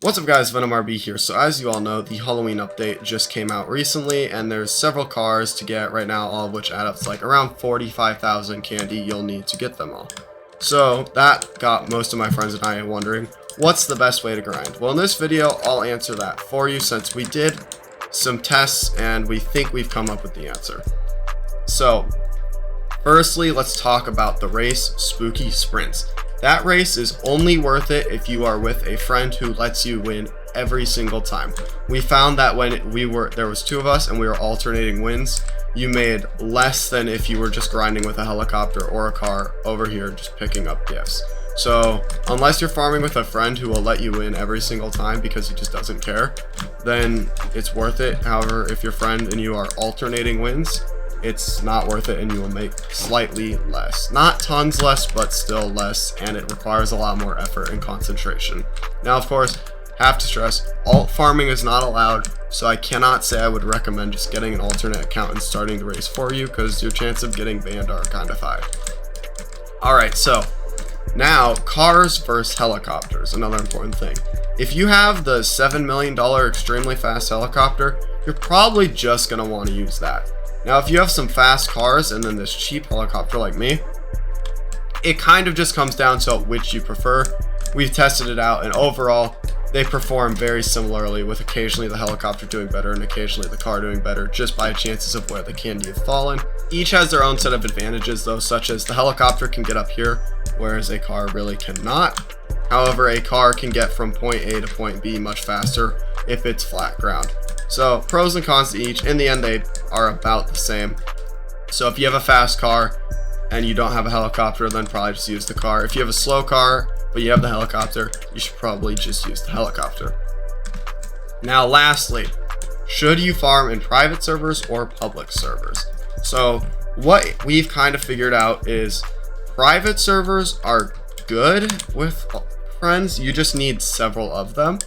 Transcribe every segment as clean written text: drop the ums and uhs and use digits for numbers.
What's up guys, Venom RB here. So as you all know, the Halloween update just came out recently and there's several cars to get right now, all of which add up to like around 45,000 candy you'll need to get them all. So that got most of my friends and I wondering, what's the best way to grind? Well, in this video, I'll answer that for you since we did some tests and we think we've come up with the answer. So firstly, let's talk about the race Spooky Sprints. That race is only worth it if you are with a friend who lets you win every single time. We found that when there was two of us and we were alternating wins, you made less than if you were just grinding with a helicopter or a car over here just picking up gifts. So unless you're farming with a friend who will let you win every single time because he just doesn't care, then it's worth it. However, if your friend and you are alternating wins, it's not worth it and you will make slightly less. Not tons less, but still less, and it requires a lot more effort and concentration. Now, of course, have to stress, alt farming is not allowed, so I cannot say I would recommend just getting an alternate account and starting the race for you, because your chance of getting banned are kind of high. Alright, so now cars versus helicopters, another important thing. If you have the $7 million extremely fast helicopter, you're probably just going to want to use that. Now, if you have some fast cars and then this cheap helicopter like me, it kind of just comes down to which you prefer. We've tested it out and overall, they perform very similarly, with occasionally the helicopter doing better and occasionally the car doing better just by chances of where the candy have fallen. Each has their own set of advantages though, such as the helicopter can get up here, whereas a car really cannot. However, a car can get from point A to point B much faster if it's flat ground. So pros and cons to each. In the end, they are about the same. So if you have a fast car and you don't have a helicopter, then probably just use the car. If you have a slow car but you have the helicopter, you should probably just use the helicopter. Now lastly, should you farm in private servers or public servers? So what we've kind of figured out is private servers are good with friends. You just need several of them.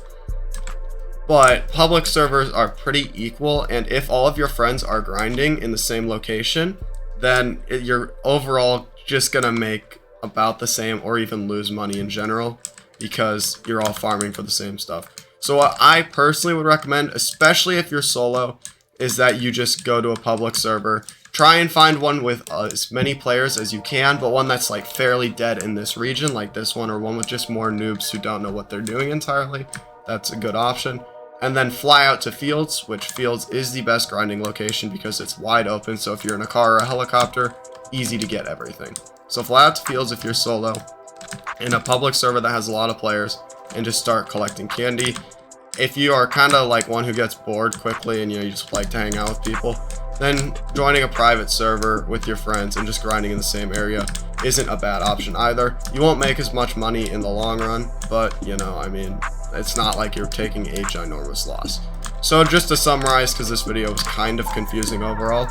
But public servers are pretty equal, and if all of your friends are grinding in the same location, then you're overall just gonna make about the same or even lose money in general because you're all farming for the same stuff. So what I personally would recommend, especially if you're solo, is that you just go to a public server. Try and find one with as many players as you can, but one that's like fairly dead in this region, like this one, or one with just more noobs who don't know what they're doing entirely. That's a good option. And then fly out to Fields, which Fields is the best grinding location because it's wide open. So if you're in a car or a helicopter, easy to get everything. So fly out to Fields if you're solo in a public server that has a lot of players and just start collecting candy. If you are kind of like one who gets bored quickly and you just like to hang out with people, then joining a private server with your friends and just grinding in the same area isn't a bad option either. You won't make as much money in the long run, but you know, I mean, it's not like you're taking a ginormous loss. So just to summarize, because this video was kind of confusing overall,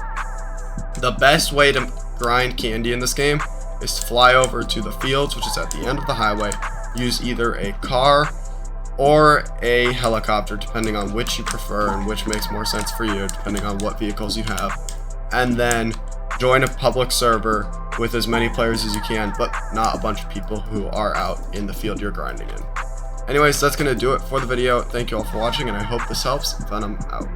the best way to grind candy in this game is to fly over to the Fields, which is at the end of the highway, use either a car or a helicopter, depending on which you prefer and which makes more sense for you, depending on what vehicles you have, and then join a public server with as many players as you can, but not a bunch of people who are out in the field you're grinding in. Anyways, that's going to do it for the video. Thank you all for watching, and I hope this helps. Venom out.